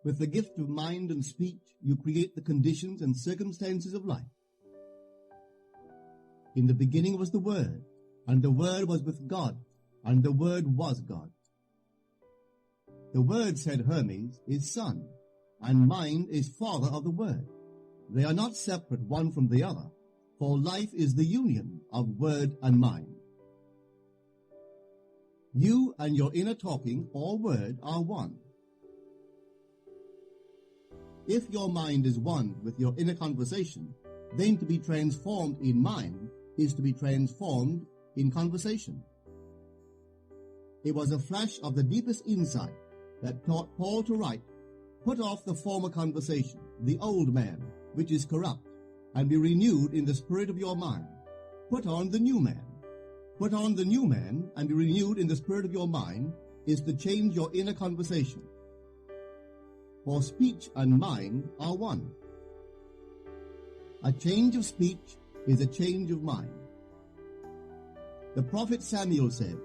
With the gift of mind and speech, you create the conditions and circumstances of life. In the beginning was the Word, and the Word was with God, and the Word was God. The Word, said Hermes, is Son, and mind is father of the Word. They are not separate one from the other, for life is the union of Word and mind. You and your inner talking or word are one. If your mind is one with your inner conversation, then to be transformed in mind is to be transformed in conversation. It was a flash of the deepest insight that taught Paul to write, "Put off the former conversation, the old man, which is corrupt, and be renewed in the spirit of your mind. Put on the new man." Put on the new man and be renewed in the spirit of your mind is to change your inner conversation. For speech and mind are one. A change of speech is a change of mind. The prophet Samuel said,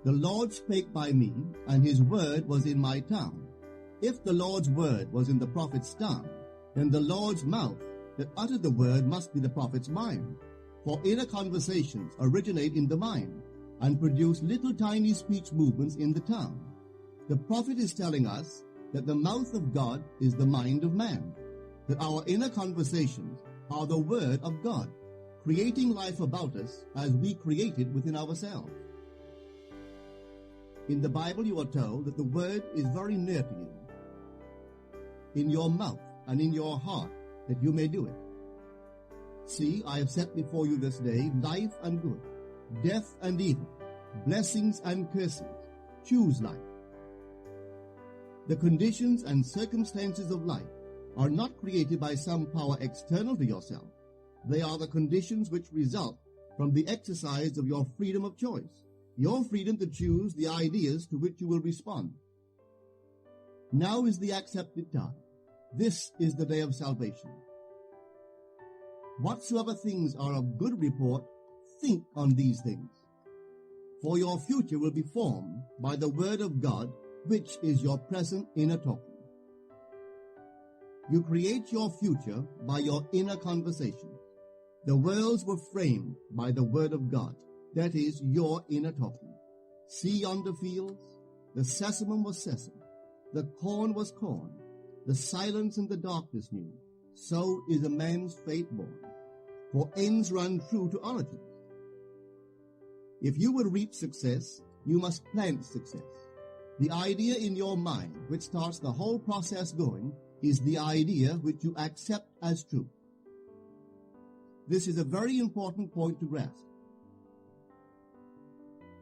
"The Lord spake by me, and his word was in my tongue." If the Lord's word was in the prophet's tongue, then the Lord's mouth that uttered the word must be the prophet's mind. For inner conversations originate in the mind and produce little tiny speech movements in the tongue. The prophet is telling us that the mouth of God is the mind of man, that our inner conversations are the word of God, creating life about us as we create it within ourselves. In the Bible you are told that the word is very near to you, in your mouth and in your heart, that you may do it. See, I have set before you this day life and good, death and evil, blessings and curses. Choose life. The conditions and circumstances of life are not created by some power external to yourself. They are the conditions which result from the exercise of your freedom of choice, your freedom to choose the ideas to which you will respond. Now is the accepted time. This is the day of salvation. Whatsoever things are of good report, think on these things. For your future will be formed by the word of God, which is your present inner talking. You create your future by your inner conversations. The worlds were framed by the word of God, that is, your inner talking. See yonder fields? The sesamum was sesame, the corn was corn, the silence and the darkness knew. So is a man's fate born, for ends run true to origins. If you would reach success, you must plant success. The idea in your mind which starts the whole process going is the idea which you accept as true. This is a very important point to grasp.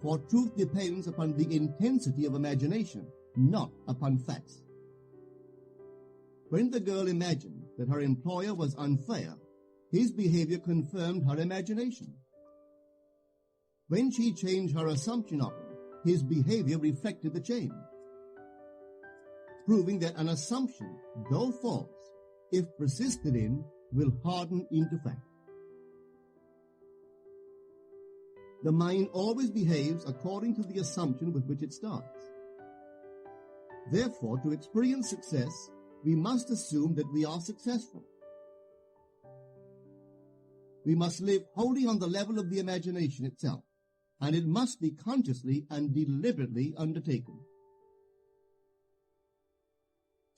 For truth depends upon the intensity of imagination, not upon facts. When the girl imagined that her employer was unfair, his behavior confirmed her imagination. When she changed her assumption of him, his behavior reflected the change, proving that an assumption, though false, if persisted in, will harden into fact. The mind always behaves according to the assumption with which it starts. Therefore, to experience success, we must assume that we are successful. We must live wholly on the level of the imagination itself, and it must be consciously and deliberately undertaken.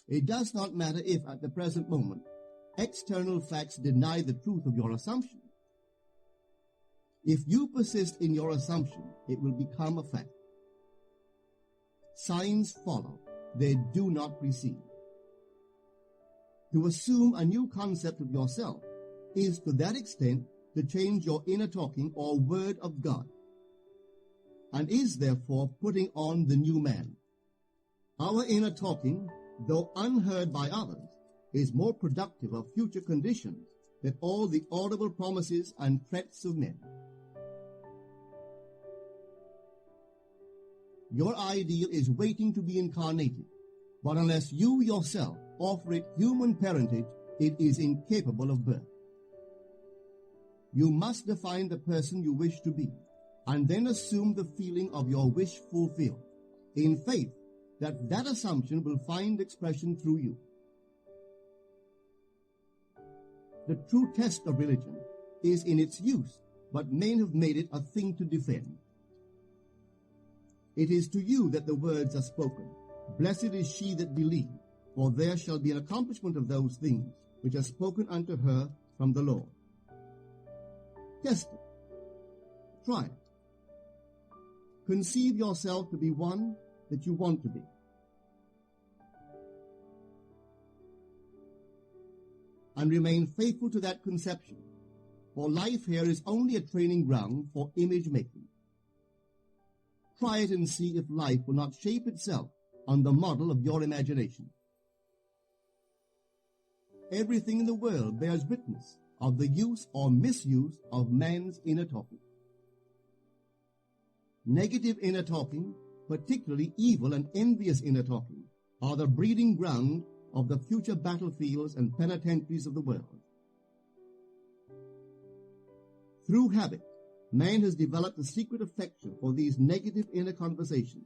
It does not matter if, at the present moment, external facts deny the truth of your assumption. If you persist in your assumption, it will become a fact. Signs follow, they do not precede. To assume a new concept of yourself is to that extent to change your inner talking or word of God, and is therefore putting on the new man. Our inner talking, though unheard by others, is more productive of future conditions than all the audible promises and threats of men. Your ideal is waiting to be incarnated, but unless you yourself offer it human parentage, it is incapable of birth. You must define the person you wish to be, and then assume the feeling of your wish fulfilled, in faith that that assumption will find expression through you. The true test of religion is in its use, but men have made it a thing to defend. It is to you that the words are spoken. Blessed is she that believed, for there shall be an accomplishment of those things which are spoken unto her from the Lord. Test it. Try it. Conceive yourself to be one that you want to be. And remain faithful to that conception, for life here is only a training ground for image making. Try it and see if life will not shape itself on the model of your imagination. Everything in the world bears witness of the use or misuse of man's inner talking. Negative inner talking, particularly evil and envious inner talking, are the breeding ground of the future battlefields and penitentiaries of the world. Through habit, man has developed a secret affection for these negative inner conversations.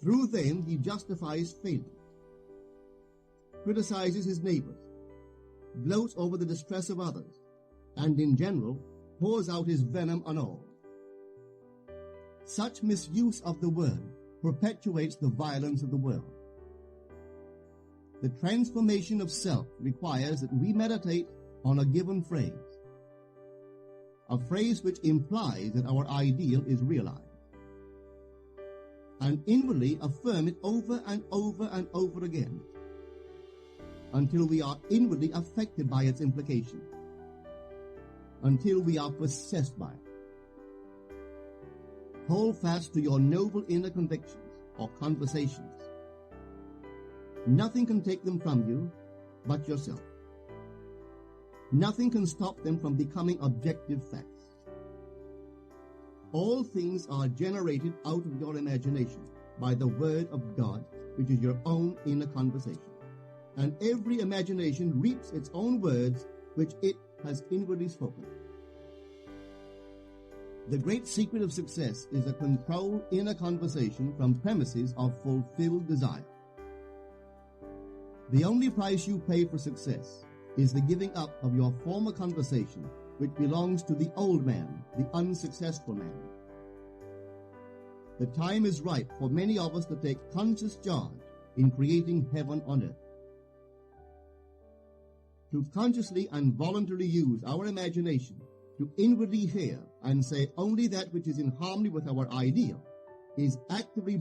Through them, he justifies failure, criticizes his neighbors, gloats over the distress of others, and in general, pours out his venom on all. Such misuse of the word perpetuates the violence of the world. The transformation of self requires that we meditate on a given phrase, a phrase which implies that our ideal is realized, and inwardly affirm it over and over and over again until we are inwardly affected by its implication, until we are possessed by it. Hold fast to your noble inner convictions or conversations. Nothing can take them from you but yourself. Nothing can stop them from becoming objective facts. All things are generated out of your imagination by the word of God, which is your own inner conversation. And every imagination reaps its own words which it has inwardly spoken. The great secret of success is a controlled inner conversation from premises of fulfilled desire. The only price you pay for success is the giving up of your former conversation, which belongs to the old man, the unsuccessful man. The time is ripe for many of us to take conscious charge in creating heaven on earth. To consciously and voluntarily use our imagination to inwardly hear and say only that which is in harmony with our ideal is actively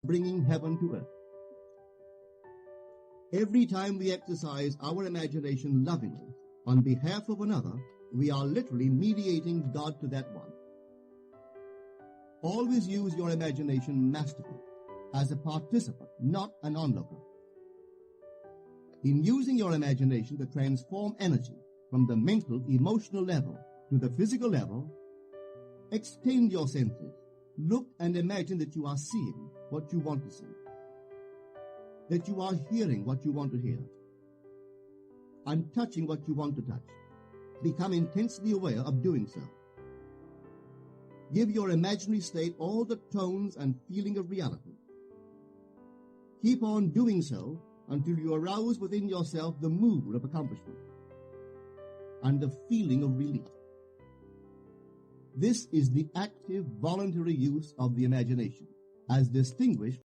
bringing heaven to earth. Every time we exercise our imagination lovingly on behalf of another, we are literally mediating God to that one. Always use your imagination masterfully, as a participant, not an onlooker. In using your imagination to transform energy from the mental, emotional level to the physical level, extend your senses. Look and imagine that you are seeing what you want to see, that you are hearing what you want to hear, and touching what you want to touch. Become intensely aware of doing so. Give your imaginary state all the tones and feeling of reality. Keep on doing so until you arouse within yourself the mood of accomplishment and the feeling of relief. This is the active, voluntary use of the imagination, as distinguished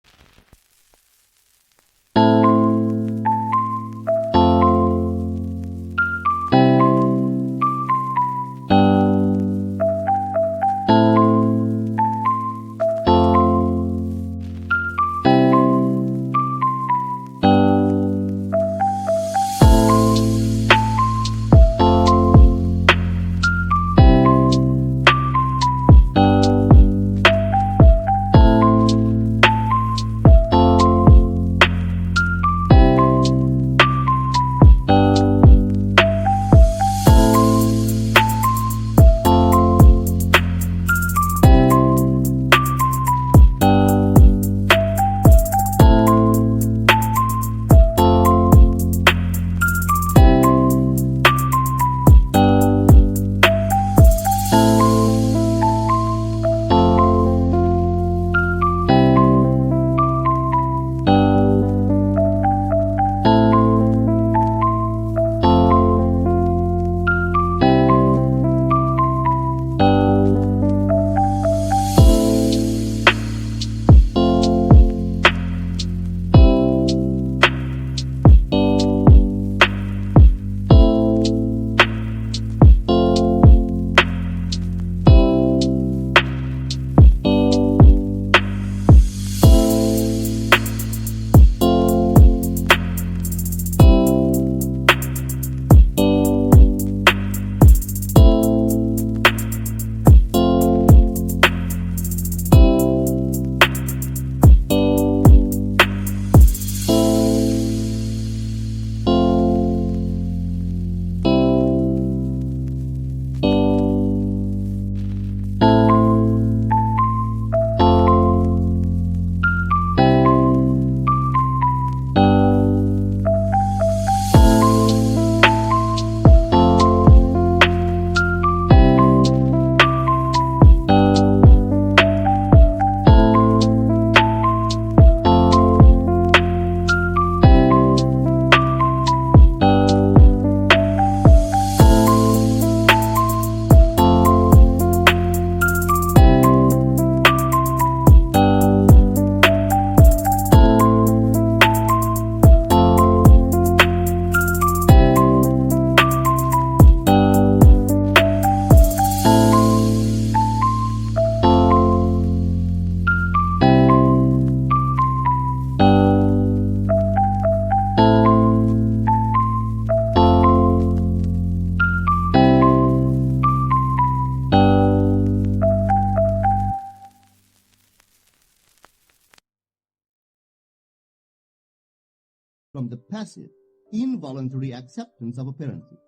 from the passive, involuntary acceptance of appearances.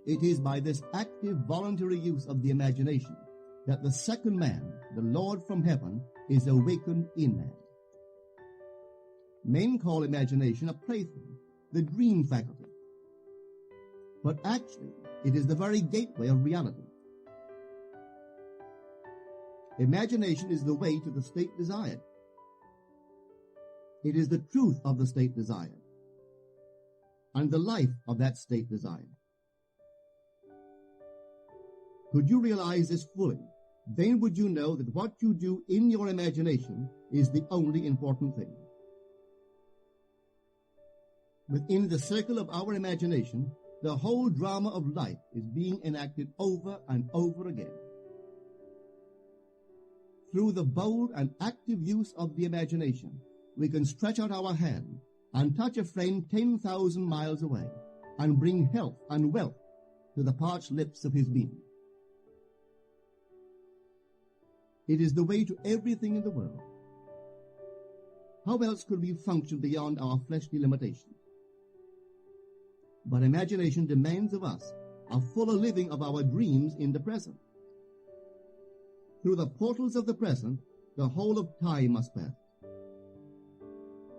It is by this active, voluntary use of the imagination that the second man, the Lord from heaven, is awakened in man. Men call imagination a plaything, the dream faculty. But actually, it is the very gateway of reality. Imagination is the way to the state desired. It is the truth of the state desired, and the life of that state desired. Could you realize this fully, then would you know that what you do in your imagination is the only important thing. Within the circle of our imagination, the whole drama of life is being enacted over and over again. through the bold and active use of the imagination, we can stretch out our hand and touch a friend 10,000 miles away and bring health and wealth to the parched lips of his being. It is the way to everything in the world. How else could we function beyond our fleshly limitations? But imagination demands of us a fuller living of our dreams in the present. Through the portals of the present, the whole of time must pass.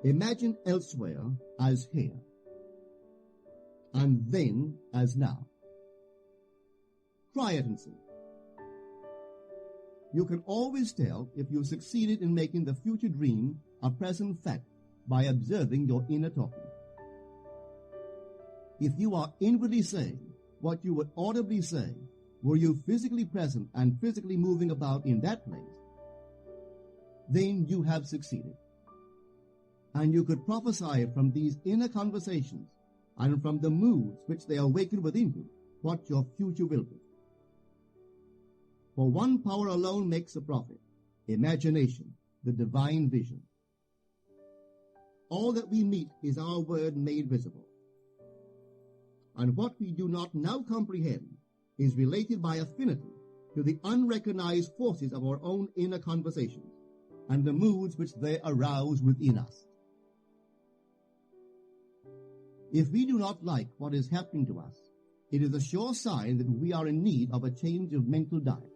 Imagine elsewhere as here, and then as now. Try it and see. You can always tell if you succeeded in making the future dream a present fact by observing your inner talking. If you are inwardly saying what you would audibly say were you physically present and physically moving about in that place, then you have succeeded. And you could prophesy from these inner conversations and from the moods which they awaken within you what your future will be. For one power alone makes a prophet, imagination, the divine vision. All that we meet is our word made visible. And what we do not now comprehend is related by affinity to the unrecognized forces of our own inner conversations and the moods which they arouse within us. If we do not like what is happening to us, it is a sure sign that we are in need of a change of mental diet.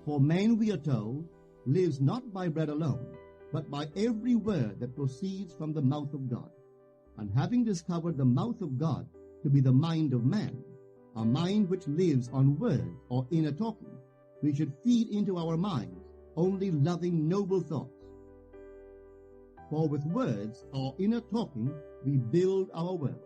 For man, we are told, lives not by bread alone, but by every word that proceeds from the mouth of God. And having discovered the mouth of God to be the mind of man, a mind which lives on words or inner talking, we should feed into our minds only loving, noble thoughts. For with words or inner talking we build our world.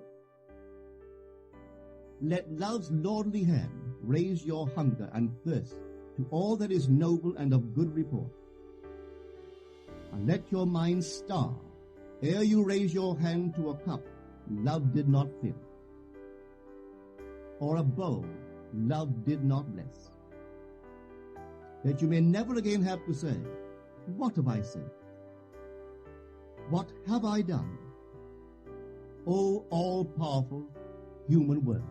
Let love's lordly hand raise your hunger and thirst to all that is noble and of good report. And let your mind starve ere you raise your hand to a cup love did not fill, or a bowl love did not bless, that you may never again have to say, what have I said? What have I done? O all-powerful human word.